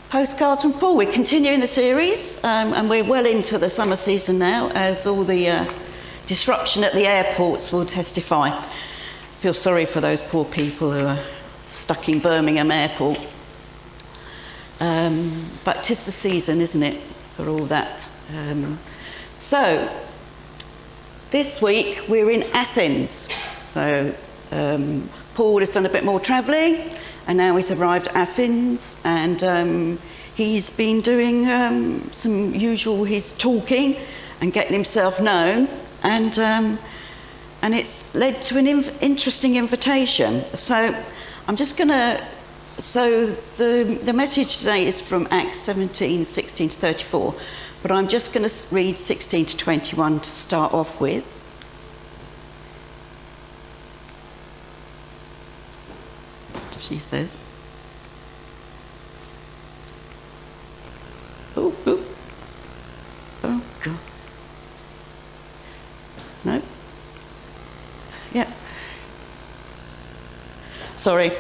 Postcards from Paul. We're continuing the series, and we're well into the summer season now, as all the disruption at the airports will testify. I feel sorry for those poor people who are stuck in Birmingham airport. But 'tis the season, isn't it, for all that. So, this week we're in Athens. So, Paul has done a bit more travelling, and now he's arrived at Athens, and he's been doing his talking and getting himself known, and it's led to an interesting invitation. So I'm just going to, the message today is from Acts 17, 16 to 34, but I'm just going to read 16 to 21 to start off with. She says, oh God. No. Yeah. Sorry.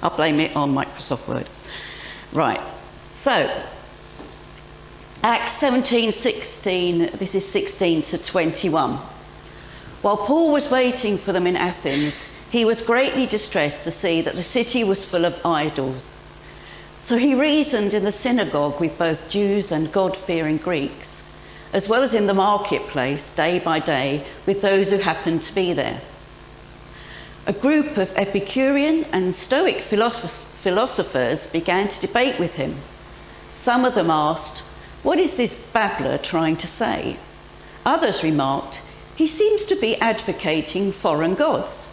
I'll blame it on Microsoft Word. Right. So, Acts 17, 16, this is 16 to 21. While Paul was waiting for them in Athens, he was greatly distressed to see that the city was full of idols. So he reasoned in the synagogue with both Jews and God-fearing Greeks, as well as in the marketplace day by day with those who happened to be there. A group of Epicurean and Stoic philosophers began to debate with him. Some of them asked, "What is this babbler trying to say?" Others remarked, "He seems to be advocating foreign gods."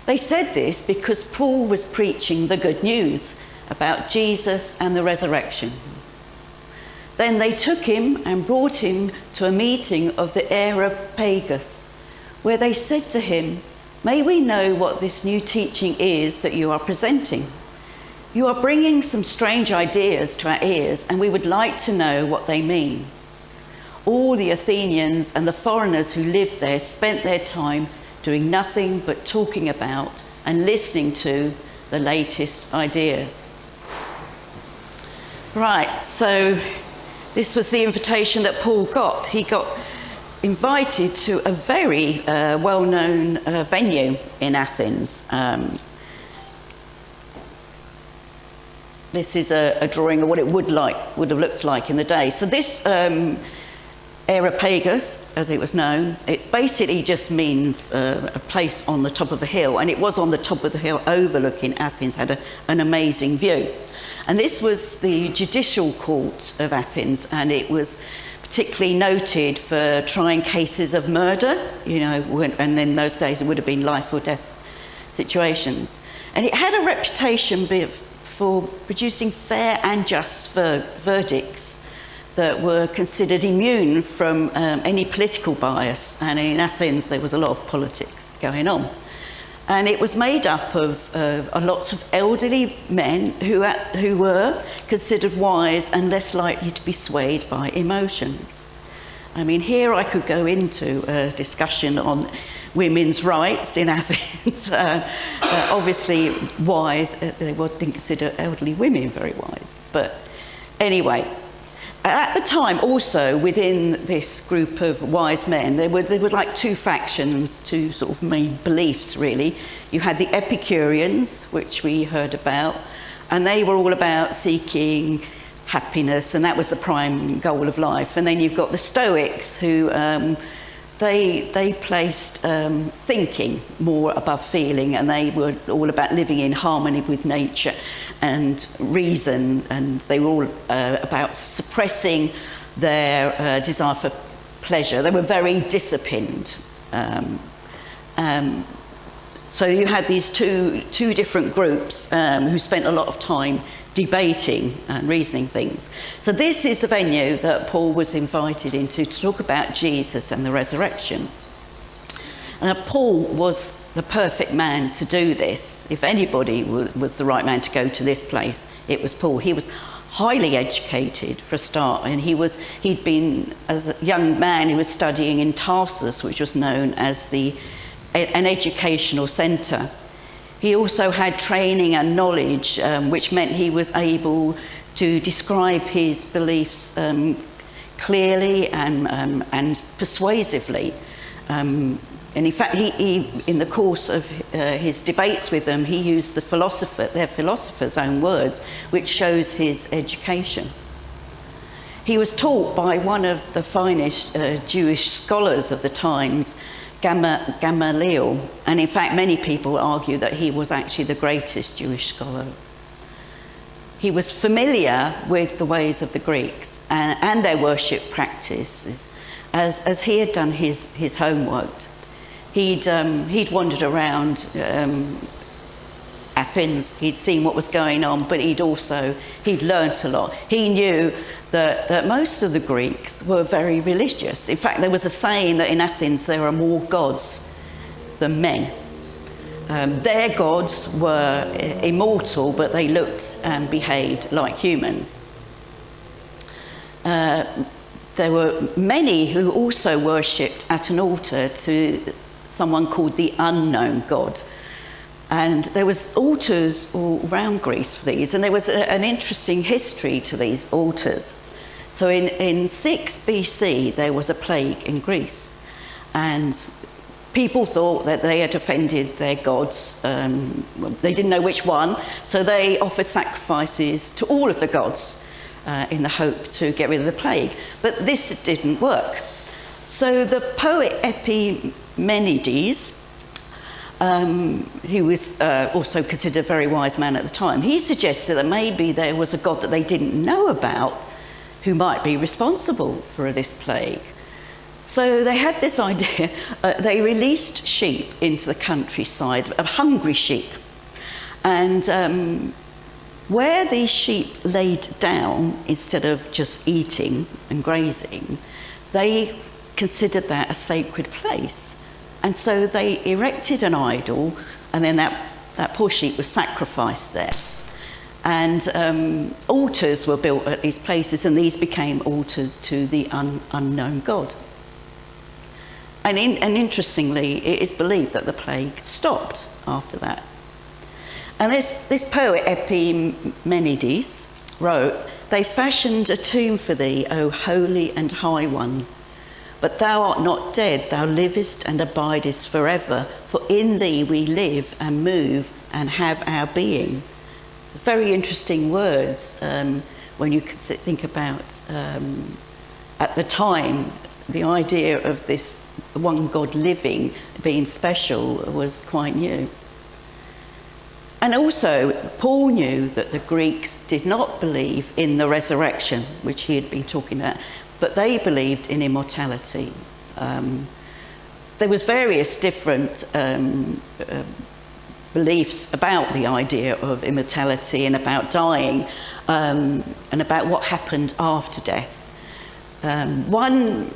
They said this because Paul was preaching the good news about Jesus and the resurrection. Then they took him and brought him to a meeting of the Areopagus, where they said to him, "May we know what this new teaching is that you are presenting? You are bringing some strange ideas to our ears, and we would like to know what they mean." All the Athenians and the foreigners who lived there spent their time doing nothing but talking about and listening to the latest ideas. Right, so this was the invitation that Paul got. He got invited to a very well-known venue in Athens. This is a drawing of what it would have looked like in the day. So this Areopagus, as it was known, it basically just means a place on the top of a hill, and it was on the top of the hill overlooking Athens, had an amazing view. And this was the judicial court of Athens, and it was particularly noted for trying cases of murder, and in those days it would have been life or death situations. And it had a reputation for producing fair and just verdicts that were considered immune from any political bias, and in Athens there was a lot of politics going on. And it was made up of a lot of elderly men who were considered wise and less likely to be swayed by emotions. I mean, here I could go into a discussion on women's rights in Athens. Obviously wise, they didn't consider elderly women very wise. But anyway, at the time also within this group of wise men, there were like two factions, two sort of main beliefs really. You had the Epicureans, which we heard about, and they were all about seeking happiness, and that was the prime goal of life. And then you've got the Stoics, who they placed thinking more above feeling, and they were all about living in harmony with nature and reason, and they were all about suppressing their desire for pleasure. They were very disciplined. So you had these two different groups who spent a lot of time debating and reasoning things. So this is the venue that Paul was invited into to talk about Jesus and the resurrection. Paul was the perfect man to do this. If anybody was the right man to go to this place, it was Paul. He was highly educated for a start, and he'd been, as a young man, he was studying in Tarsus, which was known as an educational centre. He also had training and knowledge, which meant he was able to describe his beliefs clearly and persuasively. And in fact, he in the course of his debates with them, he used their philosopher's own words, which shows his education. He was taught by one of the finest Jewish scholars of the times, Gamaliel, and in fact many people argue that he was actually the greatest Jewish scholar. He was familiar with the ways of the Greeks and their worship practices, as he had done his homework. He'd wandered around Athens, he'd seen what was going on, but he'd learnt a lot. He knew that most of the Greeks were very religious. In fact, there was a saying that in Athens there are more gods than men. Their gods were immortal, but they looked and behaved like humans. There were many who also worshipped at an altar to someone called the unknown god. And there was altars all around Greece for these, and there was an interesting history to these altars. So in 6 BC, there was a plague in Greece, and people thought that they had offended their gods. They didn't know which one, so they offered sacrifices to all of the gods in the hope to get rid of the plague. But this didn't work. So the poet Epimenides, who was also considered a very wise man at the time, he suggested that maybe there was a god that they didn't know about who might be responsible for this plague. So they had this idea. They released sheep into the countryside, hungry sheep. And where these sheep laid down, instead of just eating and grazing, they considered that a sacred place. And so they erected an idol, and then that poor sheep was sacrificed there. And altars were built at these places, and these became altars to the unknown god. And interestingly, it is believed that the plague stopped after that. And this poet Epimenides wrote, "They fashioned a tomb for thee, O holy and high one. But thou art not dead, thou livest and abidest forever, for in thee we live and move and have our being." Very interesting words when you think about, at the time, the idea of this one God living, being special, was quite new. And also, Paul knew that the Greeks did not believe in the resurrection, which he had been talking about, but they believed in immortality. There was various different beliefs about the idea of immortality and about dying, and about what happened after death. One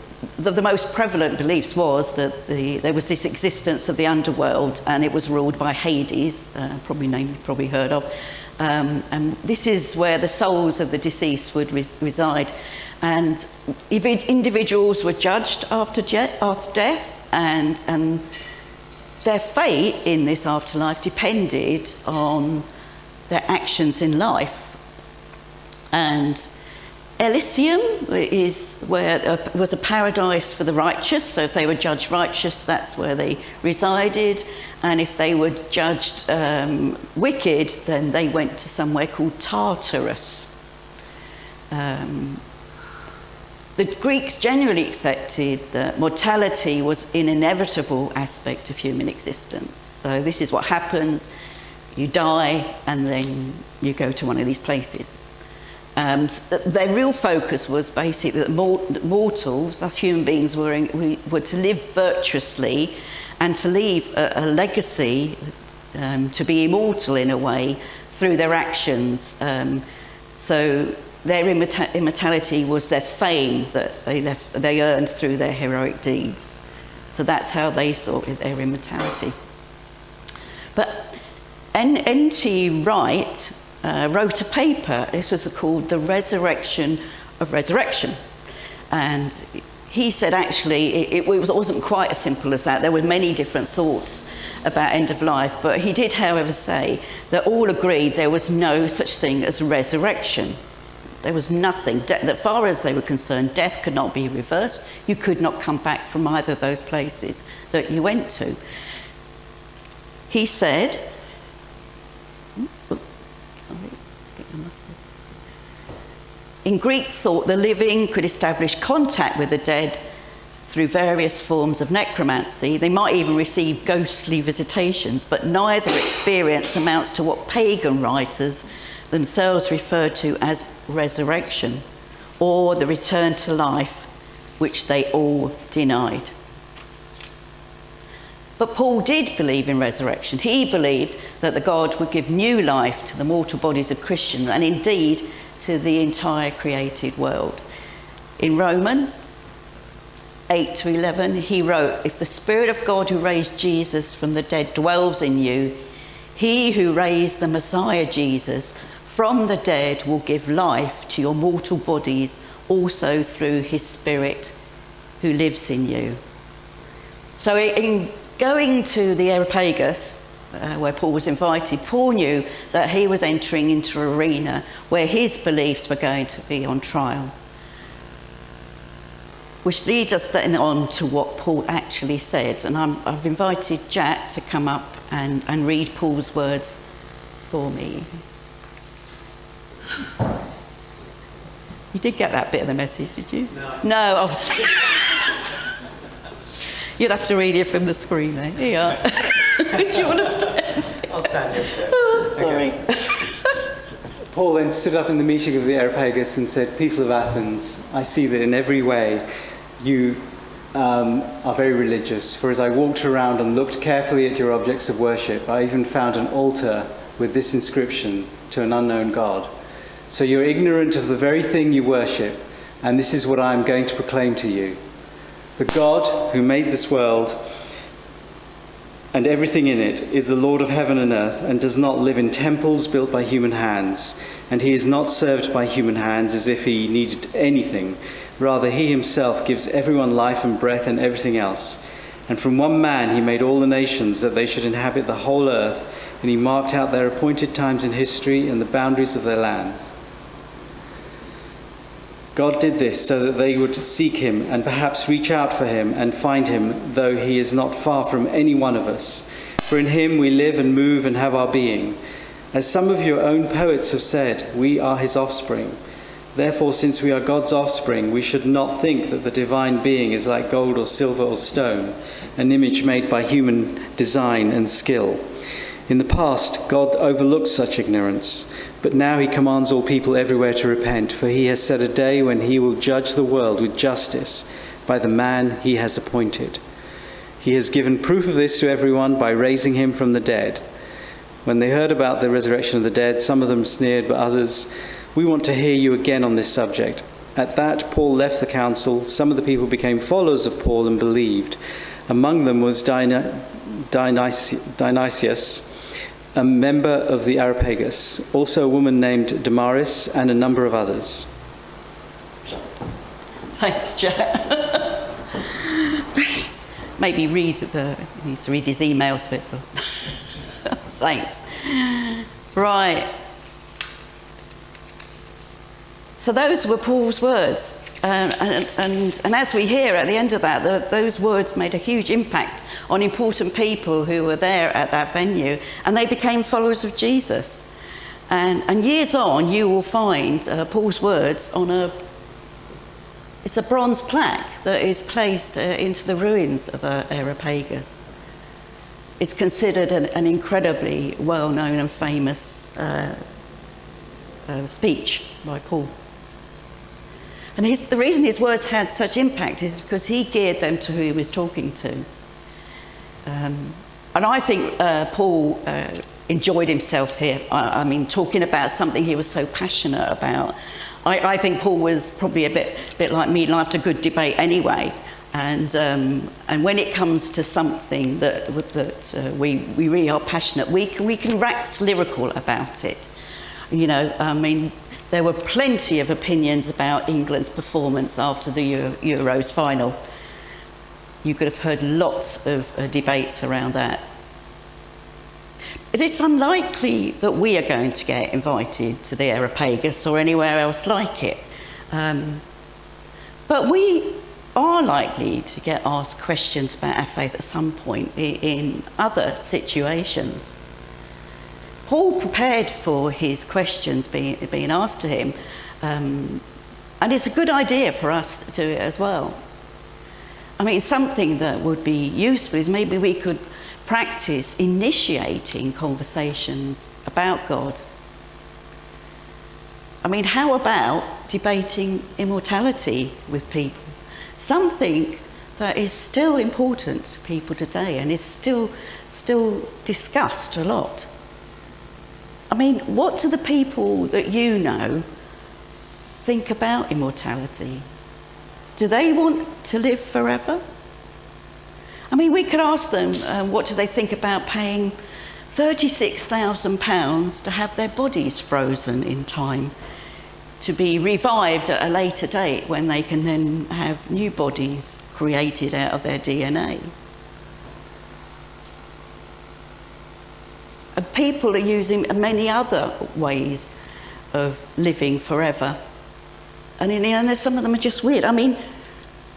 of the most prevalent beliefs was that there was this existence of the underworld, and it was ruled by Hades, probably heard of. And this is where the souls of the deceased would reside. And individuals were judged after death, and their fate in this afterlife depended on their actions in life. And Elysium was a paradise for the righteous, so if they were judged righteous, that's where they resided. And if they were judged wicked, then they went to somewhere called Tartarus. The Greeks generally accepted that mortality was an inevitable aspect of human existence. So this is what happens: you die and then you go to one of these places. Their real focus was basically that mortals, us human beings, were to live virtuously and to leave a legacy, to be immortal in a way through their actions. So their immortality was their fame that they earned through their heroic deeds. So that's how they saw their immortality. But N.T. Wright wrote a paper. This was called The Resurrection of Resurrection. And he said actually it wasn't quite as simple as that. There were many different thoughts about end of life, but he did, however, say that all agreed there was no such thing as resurrection. There was nothing. As far as they were concerned, death could not be reversed. You could not come back from either of those places that you went to. He said, in Greek thought, the living could establish contact with the dead through various forms of necromancy. They might even receive ghostly visitations, but neither experience amounts to what pagan writers themselves referred to as resurrection, or the return to life, which they all denied. But Paul did believe in resurrection. He believed that the God would give new life to the mortal bodies of Christians, and indeed to the entire created world. In Romans 8-11, he wrote, "If the Spirit of God who raised Jesus from the dead dwells in you, he who raised the Messiah Jesus from the dead will give life to your mortal bodies also through his Spirit who lives in you." So in going to the Areopagus, where Paul was invited, Paul knew that he was entering into an arena where his beliefs were going to be on trial. Which leads us then on to what Paul actually said. And I've invited Jack to come up and read Paul's words for me. You did get that bit of the message, did you? No, obviously. You'd have to read it from the screen there. Here you are. Do you want to stand? I'll stand here. Oh, sorry. Okay. Paul then stood up in the meeting of the Areopagus and said, "People of Athens, I see that in every way you are very religious. For as I walked around and looked carefully at your objects of worship, I even found an altar with this inscription, 'To an unknown God.' So you're ignorant of the very thing you worship, and this is what I am going to proclaim to you. The God who made this world and everything in it is the Lord of heaven and earth, and does not live in temples built by human hands. And he is not served by human hands as if he needed anything. Rather, he himself gives everyone life and breath and everything else. And from one man he made all the nations, that they should inhabit the whole earth, and he marked out their appointed times in history and the boundaries of their lands. God did this so that they would seek him and perhaps reach out for him and find him, though he is not far from any one of us. For in him we live and move and have our being. As some of your own poets have said, we are his offspring. Therefore, since we are God's offspring, we should not think that the divine being is like gold or silver or stone, an image made by human design and skill. In the past, God overlooked such ignorance, but now he commands all people everywhere to repent, for he has set a day when he will judge the world with justice by the man he has appointed. He has given proof of this to everyone by raising him from the dead." When they heard about the resurrection of the dead, some of them sneered, but others, "We want to hear you again on this subject." At that, Paul left the council. Some of the people became followers of Paul and believed. Among them was Dionysius, a member of the Areopagus, also a woman named Damaris, and a number of others. Thanks, Jack. Maybe he needs to read his emails a bit. Thanks. Right. So those were Paul's words. And as we hear at the end of that, those words made a huge impact on important people who were there at that venue, and they became followers of Jesus. And years on, you will find Paul's words on it's a bronze plaque that is placed into the ruins of Areopagus. It's considered an incredibly well-known and famous speech by Paul. And the reason his words had such impact is because he geared them to who he was talking to. And I think Paul enjoyed himself here. I mean, talking about something he was so passionate about. I think Paul was probably a bit like me, liked a good debate anyway. And when it comes to something that we really are passionate, we can wax lyrical about it. You know, I mean, there were plenty of opinions about England's performance after the Euros final. You could have heard lots of debates around that. it's unlikely that we are going to get invited to the Areopagus or anywhere else like it. But we are likely to get asked questions about our faith at some point in other situations. Paul prepared for his questions being asked to him, and it's a good idea for us to do it as well. I mean, something that would be useful is maybe we could practice initiating conversations about God. I mean, how about debating immortality with people? Something that is still important to people today and is still discussed a lot. I mean, what do the people that you know think about immortality? Do they want to live forever? I mean, we could ask them, what do they think about paying £36,000 to have their bodies frozen in time, to be revived at a later date when they can then have new bodies created out of their DNA. And people are using many other ways of living forever. And there's some of them are just weird. I mean,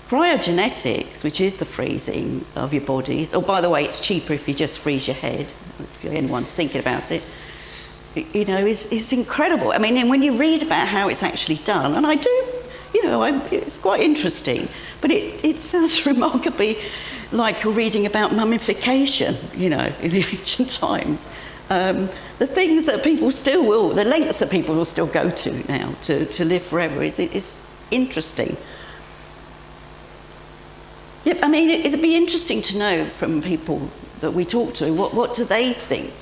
cryogenetics, which is the freezing of your bodies, oh, by the way, it's cheaper if you just freeze your head, if anyone's thinking about it, you know, is incredible. I mean, and when you read about how it's actually done, and I do, you know, it's quite interesting, but it sounds remarkably like you're reading about mummification, you know, in the ancient times. The things that people still will, the lengths that people will still go to now to live forever is interesting. Yep, I mean, it'd be interesting to know from people that we talk to, what do they think?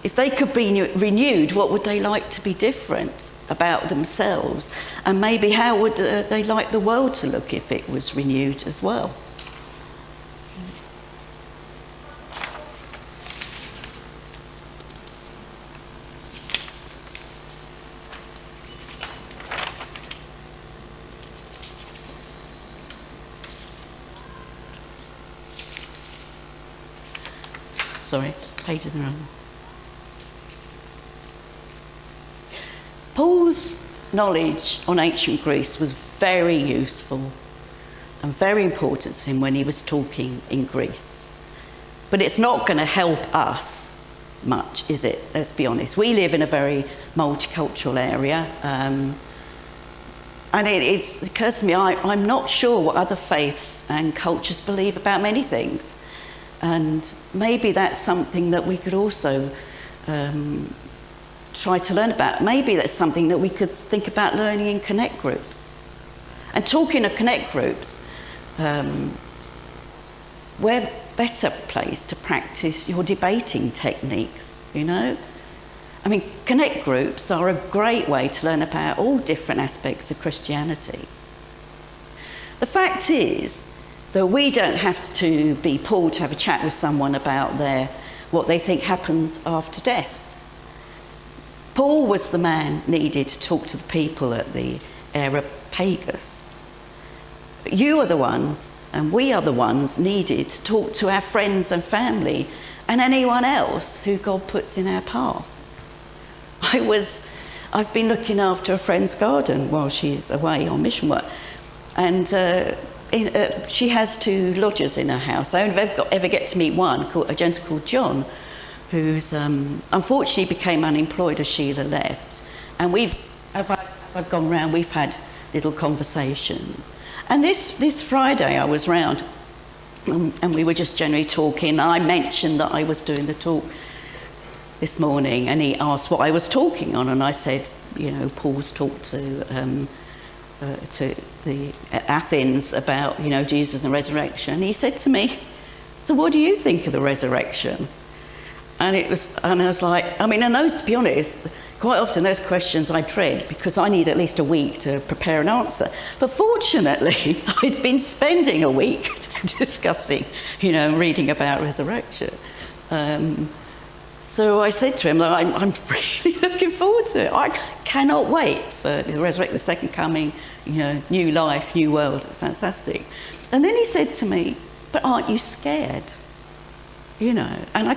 If they could be renewed, what would they like to be different about themselves? And maybe how would they like the world to look if it was renewed as well? Sorry, pages are wrong. Paul's knowledge on ancient Greece was very useful and very important to him when he was talking in Greece. But it's not going to help us much, is it? Let's be honest. We live in a very multicultural area, and it occurs to me, I'm not sure what other faiths and cultures believe about many things. And maybe that's something that we could also try to learn about. Maybe that's something that we could think about learning in connect groups. And talking of connect groups, we're better placed to practice your debating techniques, you know? I mean, connect groups are a great way to learn about all different aspects of Christianity. The fact is that we don't have to be Paul to have a chat with someone about what they think happens after death. Paul was the man needed to talk to the people at the Areopagus. But you are the ones, and we are the ones needed to talk to our friends and family and anyone else who God puts in our path. I've been looking after a friend's garden while she's away on mission work, and she has 2 lodgers in her house. I only ever get to meet one, a gentleman called John, who's unfortunately became unemployed as Sheila left. And as I've gone round, we've had little conversations. And this Friday I was round, and we were just generally talking. I mentioned that I was doing the talk this morning, and he asked what I was talking on, and I said, you know, Paul's talk to the Athens about, you know, Jesus and the resurrection. And he said to me, so what do you think of the resurrection? And I was like, I mean, and those, to be honest, quite often those questions I dread because I need at least a week to prepare an answer. But fortunately, I'd been spending a week discussing, you know, reading about resurrection. So I said to him, I'm really looking forward to it. I cannot wait for the resurrection, the second coming, you know, new life, new world, fantastic. And then he said to me, but aren't you scared? you know. And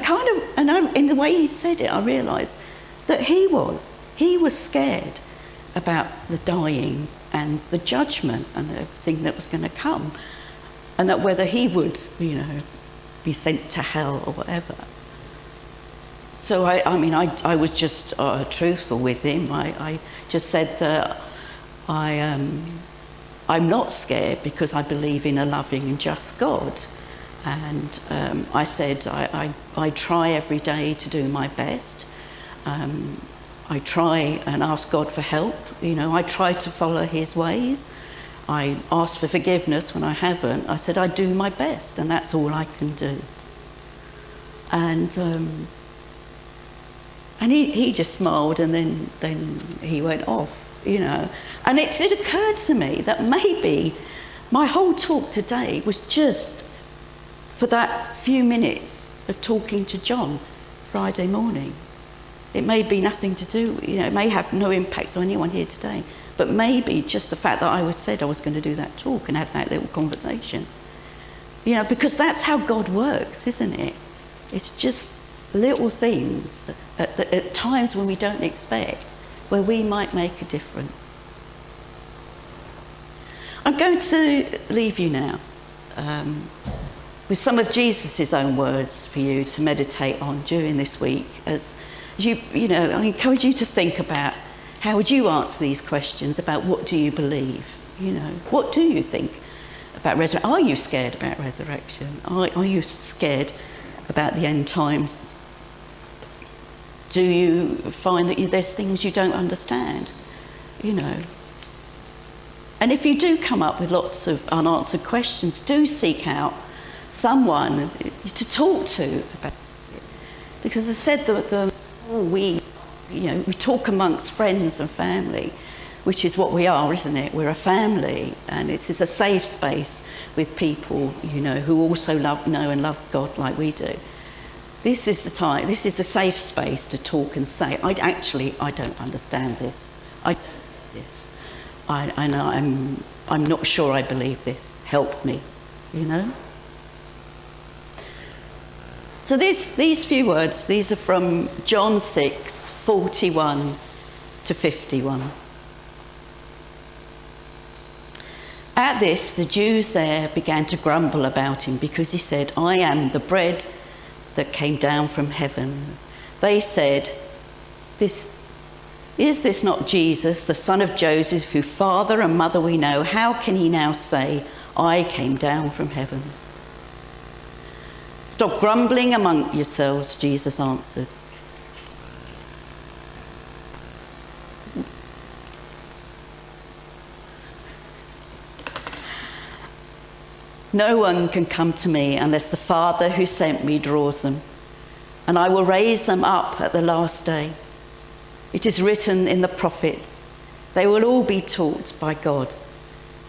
in the way he said it, I realised that he was scared about the dying and the judgment and everything that was going to come, and that whether he would, you know, be sent to hell or whatever. So I was just truthful with him. I just said that I'm not scared because I believe in a loving and just God. And I said I try every day to do my best. I try and ask God for help. You know, I try to follow his ways. I ask for forgiveness when I haven't. I said I do my best, and that's all I can do. And he just smiled, and then he went off, you know. And it occurred to me that maybe my whole talk today was just for that few minutes of talking to John Friday morning. It may be nothing to do, you know, it may have no impact on anyone here today, but maybe just the fact that I said I was going to do that talk and have that little conversation. You know, because that's how God works, isn't it? It's just little things at times when we don't expect, where we might make a difference. I'm going to leave you now with some of Jesus' own words for you to meditate on during this week. As you know, I encourage you to think about how would you answer these questions about what do you believe? You know, what do you think about resurrection? Are you scared about resurrection? Are you scared about the end times? Do you find that there's things you don't understand? You know. And if you do come up with lots of unanswered questions, do seek out someone to talk to about it. Because as I said, we talk amongst friends and family, which is what we are, isn't it? We're a family, and it's a safe space with people, you know, who also know and love God like we do. This is the time, this is a safe space to talk and say, I don't understand this. I don't get this. I'm not sure I believe this. Help me, you know? So these few words, these are from John 6, 41 to 51. At this, the Jews there began to grumble about him because he said, I am the bread that came down from heaven. They said, is this not Jesus, the son of Joseph, whose father and mother we know? How can he now say, I came down from heaven? Stop grumbling among yourselves, Jesus answered. No one can come to me unless the Father who sent me draws them, and I will raise them up at the last day. It is written in the prophets, they will all be taught by God.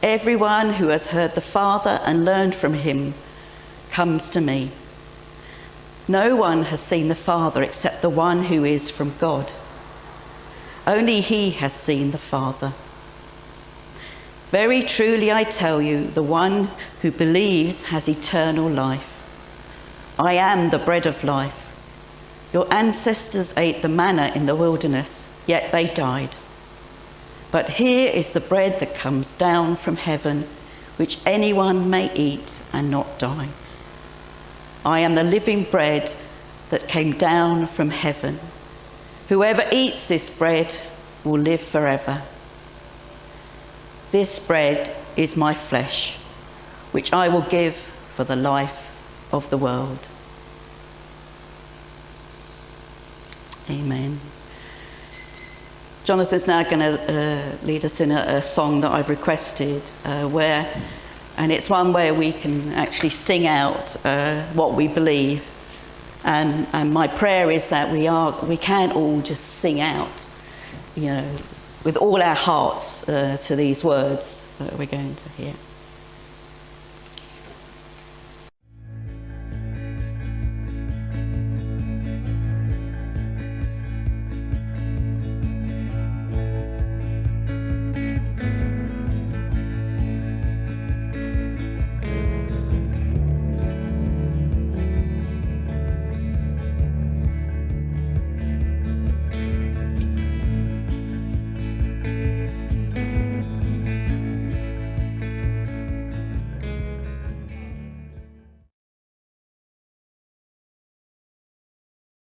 Everyone who has heard the Father and learned from him comes to me. No one has seen the Father except the one who is from God. Only he has seen the Father. Very truly I tell you, the one who believes has eternal life. I am the bread of life. Your ancestors ate the manna in the wilderness, yet they died. But here is the bread that comes down from heaven, which anyone may eat and not die. I am the living bread that came down from heaven. Whoever eats this bread will live forever. This bread is my flesh, which I will give for the life of the world. Amen. Jonathan's now going to lead us in a song that I've requested, and it's one where we can actually sing out what we believe. And my prayer is that we can all just sing out, you know, with all our hearts to these words that we're going to hear.